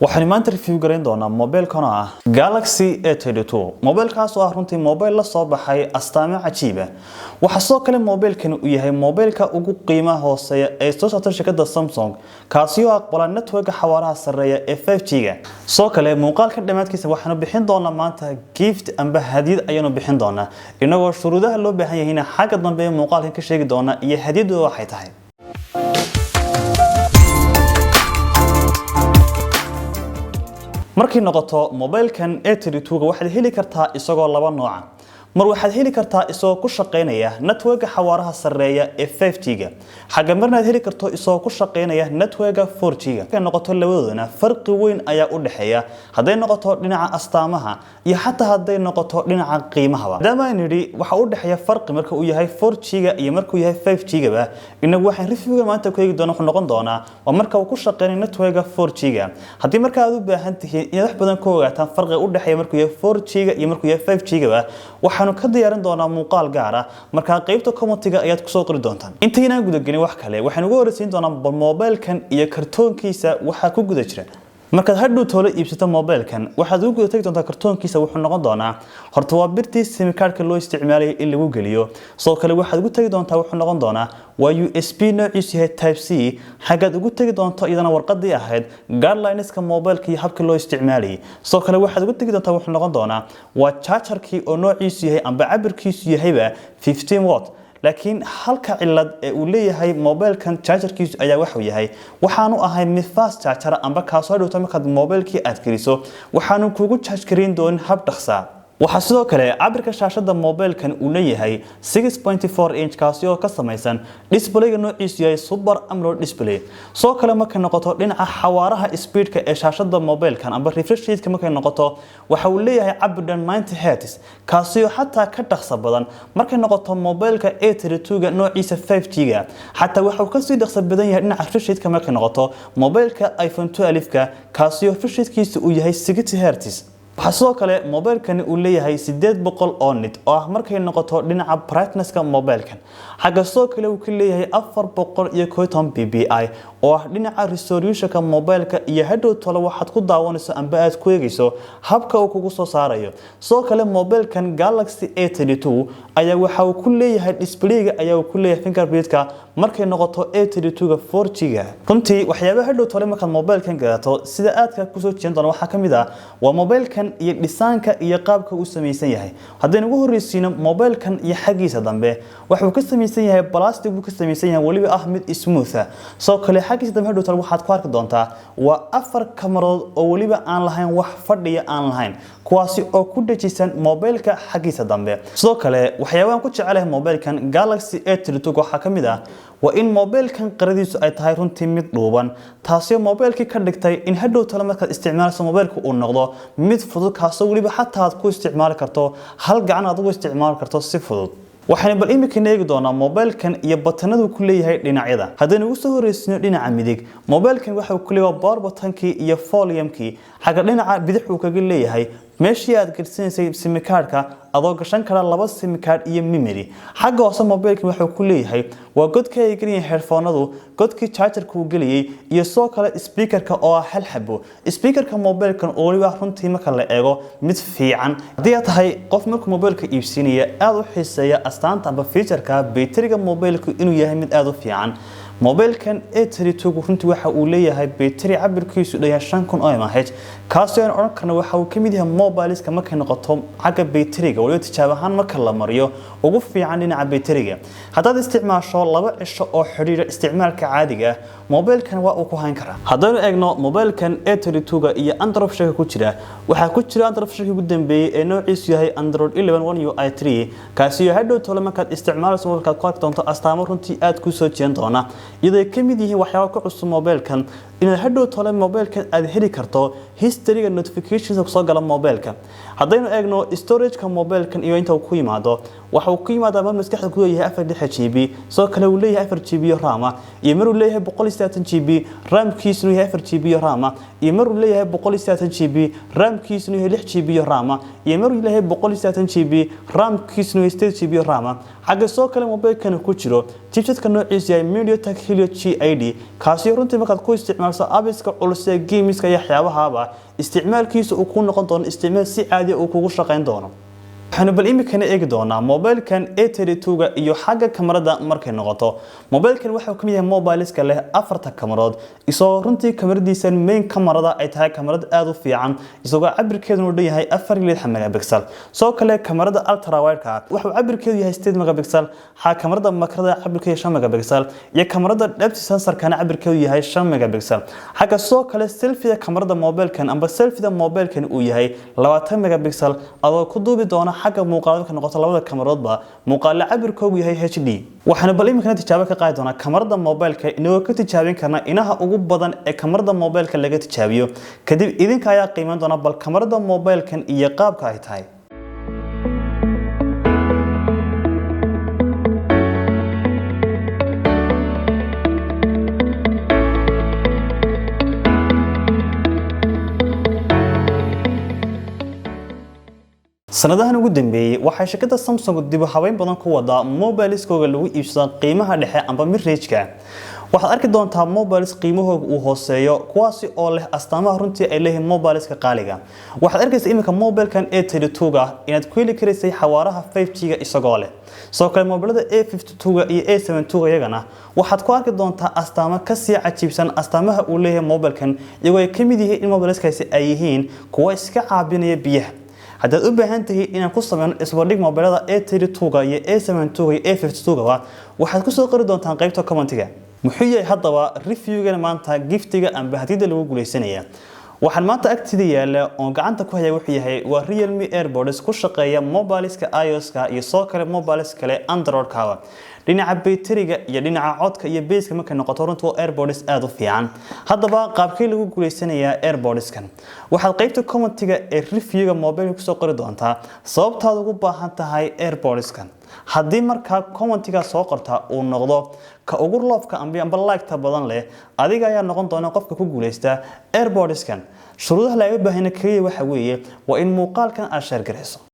waxaan maanta review gareyn doonaa mobilkan ah Galaxy A32 mobilkaas oo ah runtii mobil la soo baxay astaamo cajiib ah waxa soo kale mobilkan uu yahay mobilka ugu qiimaha hooseeya ee soo saartay shirkadda Samsung kaasi oo aqbala network xawaaraha sareeya ee 5G soo kale muuqaalka dhamaadkiisa waxaanu bixin doonaa maanta gift amba hadiyad ayaanu bixin doonaa inagoo shuruudaha loo baahan yahay xagga dambe muuqaalka ka sheegi doona iyo hadiyadu waxay tahay markii noqoto mobilkan A32 waxaad heli kartaa isagoo laba nooc mar waxaad heli kartaa isagoo ku shaqeynaya network xawaaraha sareeya ee 5G xagga marna heli karto isagoo ku shaqeynaya network 4G ka noqoto labadoodana farqi weyn ayaa u dhaxeeya haday noqoto dhinaca astaamaha iyo xataa haday noqoto dhinaca qiimaha dama niri waxa u dhaxeeya farqi marka uu yahay 4G iyo marka uu yahay 5G ba inagu waxaan review maanta ku eegi doonaa noqon doona waa marka uu ku shaqeynay network 4G hadii marka aad u baahan tihiin in wax badan ka ogaataan farqiga u dhaxeeya marka uu yahay 4G iyo marka uu yahay 5G waxaan ka diyaarin doonaa muuqaal gaar ah marka qaybta commentiga ayaad ku soo qori doontaan intaynaan guda galin wax kale waxaan ugu horeysiin doonaa mobilkan iyo kartoonkiisa waxa ku guda jira markaad hadhow toolo iibsato mobilkan waxaad ugu guda tagi doontaa kartoonkiisa wuxuu noqon doonaa horta waa birtii sim cardka loo isticmaalay in lagu geliyo soo kale waxaad ugu tagi doontaa wuxuu noqon doonaa waa USB noociisu yahay type C xagaad ugu tagi doonto iyadana warqadii ahayd guidelines-ka mobilka iyo habka loo isticmaalay soo kale waxaad ugu tagi doontaa wuxuu noqon doonaa waa charger-kii oo noociisu yahay amba cabirkiisu yahayba 15 watt laakiin halka cilad ee uu leeyahay mobilkan chargerkiisu ayaa wax uu yahay waxaanu ahay mid fast charger amba kaas oo dhawto markaad mobilkii aad geliso waxaanu kugu charge karin doon hab dhaqsa waxa sidoo kale cabirka shaashada mobilkan uu leeyahay 6.4 inch kaasi oo ka samaysan display-ga noociisu yahay Super AMOLED display soo kale markay noqoto dhinaca xawaaraha speed-ka ee shaashada mobilkan amba refresh rate-ka markay noqoto waxa uu leeyahay cabir 90 Hz kaasi oo xataa ka dhaqso badan markay noqoto mobilka A32 noociisa 5G xataa waxa uu ka sii dhaqso badan yahay dhinaca refresh rate-ka markay noqoto mobilka iPhone 12 kaasi oo refresh rate-kiisu uu yahay 60 Hz waxa sidoo kale mobilkan uu leeyahay 800 oo nit oo ah markay noqoto dhinaca brightness-ka mobilkan xagga soo kale uu ka leeyahay 450 ppi oo ah dhinaca resolution-ka mobilka iyo hadhow tolo waxaad ku daawanayso amba aad ku eegayso habka uu kugu soo saarayo soo kale mobilkan Galaxy A32 ayaa waxa uu ku leeyahay display-ga ayaa uu ku leeyahay fingerprint-ka markay noqoto A32 4G runtii waxyaabaha hadhow tolo marka mobilkan gadato sida aadka ku soo jeedin doona waxa kamid ah waa mobilkan iyo dhisaanka iyo qaabka uu sameeysan yahay hadaan ugu horeysiino mobilkan iyo xagiisa dambe waxa uu ka sameeysan yahay plastic uu ka sameeysan yahay waliba ah mid smooth soo kale xagiisa dambe hadhow tal waxaad ku arki doontaa waa afar kamarood oo waliba aan lahayn wax fadhiya aan lahayn kuwaasi oo ku dhajisan mobilka xagiisa dambe sidoo kale waxyaabahan ku jecelahay mobilkan Galaxy A32 waxa kamid ah waa in mobilkan qaradiisu ay tahay runtii mid dhuuban taasoo mobilkii ka dhigtay in hadhow talo marka isticmaalso mobilku uu noqdo mid fudud kaasoo waliba xataa aad ku isticmaali karto hal gacan aad ugu isticmaali karto si fudud waxaan bal imika eegi doonaa mobilkan iyo batanadu ku leeyahay dhinacyada hadaan ugu soo horeysino dhinaca midig mobilkan waxa uu ku leeyahay power button-kii iyo volume-kii xagga dhinaca bidix uu kaga leeyahay meeshii aad gelsiisay sim card-ka adoo gashan kara laba sim card iyo memory xagga hoose mobilkan waxa uu ku leeyahay waa godka ay geliyeen headphone-adu godkii charger-ka uu geliyay iyo soo kale speaker-ka oo ah hal xabo speaker-ka mobilkan oo waliba runtii marka la eego mid fiican hadii aad tahay qof markuu mobilka iibsinaya aad u xiiseeya astaanta amba feature-ka battery-ga mobilku inuu yahay mid aad u fiican mobilkan A32 runtii waxa uu leeyahay battery cabirkiisu dhan 5000 mAh kaasoo aan oran karno waxa uu kamid yahay mobileska markay noqoto xagga battery-ga waliba tijaab ahaan marka la mariyo ugu fiican dhinaca battery-ga hadaad isticmaasho laba cisho oo xiriir isticmaalka caadiga ah mobilkan waa uu ku hayn karaa hadaan eegno mobilkan A32 iyo Android shaka ku jira waxa ku jira Android shaka ugu dambeeyay ee noociisu yahay Android 11 One UI 3 kaasi oo hadhow tolo markaad isticmaalayso mobilka ku arki doonto astaamo runtii aad ku soo jeedin doona iyadoo kamid yihiin waxyaabo ku cusub mobilkan inaad hadhow tolo mobilkan aad heli karto history-ga notifications oo soo gala mobilka hadaynu eegno storage-ka mobilkan iyo inta uu ku yimaado waxa uu ku yimaadaa mar maskaxda ku leeyahay 4GB soo kale uu leeyahay 4GB RAM iyo mar uu leeyahay 128GB RAM-kiisu yahay 4GB RAM iyo mar uu leeyahay 128GB RAM-kiisu yahay 6GB RAM iyo mar uu leeyahay 128GB RAM-kiisu yahay 8GB RAM xagga soo kale mobilkan ku jiro chipset-ka noociisa yahay MediaTek Helio G80 kaasi runtii markaad ku isticmaasho isticmaalso apps-ka culus ee gameska iyo waxyaabahaaba isticmaalkiisu uu ku noqon doono isticmaal si caadi ah uu kugu shaqeyn doono waxaanu bal imikana eegi doonaa mobilkan A32ga iyo xagga kamarada markay noqoto mobilkan waxa uu kamid yahay mobileska leh afarta kamarood isagoo runtii kamaradiisa main kamarada ay tahay kamarad aad u fiican isagoo cabirkeedu uu dhan 4 megapixel soo kale kamarada ultra wide ka waxa uu cabirkeedu yahay 8 megapixel ha kamarada makrada cabirkeedu 5 megapixel iyo kamarada depth sensor kana cabirkeedu yahay 5 megapixel xagga soo kale selfie kamarada mobilkan amba selfie mobilkan uu yahay 20 megapixel adoo ku duubi doona xagga muuqaalka noqoto labada kamaroodba muuqaal cabirkoodu yahay HD waxaana bal imikana tijaabo ka qaadi doonaa kamarada mobilka inoo ka tijaabin karna inaha ugu badan ee kamarada mobilka laga tijaabiyo kadib idinka ayaa qiimeyn doona bal kamarada mobilkan iyo qaabka ay tahay sanadahan ugu dambeeyay waxay shirkadda Samsung dib u habeyn badan ku wadaa mobileskooda lagu iibsado qiimaha dhexe amba mid-range-ka waxaad arki doontaa mobiles qiimahooda uu hooseeyo kuwaasi oo leh astaamaha runtii ay leeyihiin mobileska qaaliga waxaad arkaysaa iminka mobilkan A32ga inaad ku heli karaysay xawaaraha 5G-ga isagoo leh soo kale mobilada A52ga iyo A72ga iyagana waxaad ku arki doontaa astaamo ka sii cajiibsan astaamaha uu leeyahay mobilkan iyagoo ay ka mid yihiin in mobileskaasi ay yihiin kuwa iska caabinaya biyaha haddaad u baahan tahay inaan ku sameeyno isbardhig mobilada A32ga iyo A72ga iyo A52ga waxaad ku soo qori doontaan qaybta commentiga muxuu yahay haddaba review-gan maanta giftiga amba hadiyada lagu guuleysanaya waxaan maanta agtida yaala oo gacanta ku haya wuxuu yahay waa Realme AirPods ku shaqeeya mobileska iOS-ka iyo soo kale mobiles kale Android-ka dhinaca batteriga iyo dhinaca codka iyo base-ka markay noqoto runtii AirPods aad u fiican haddaba qaabkee lagu guuleysanayaa AirPods-kan waxaad qaybta commentiga ee review-ga mobilka ku soo qori doontaa sababtaad ugu baahan tahay AirPods-kan haddii markaa commentiga soo qorta uu noqdo ka ugu loofka amba like-ta badan leh adiga ayaa noqon doona qofka ku guuleysta AirPods-kan shuruudaha laga baahan kaliya waxa weeye waa in muuqaalkan aad share gareyso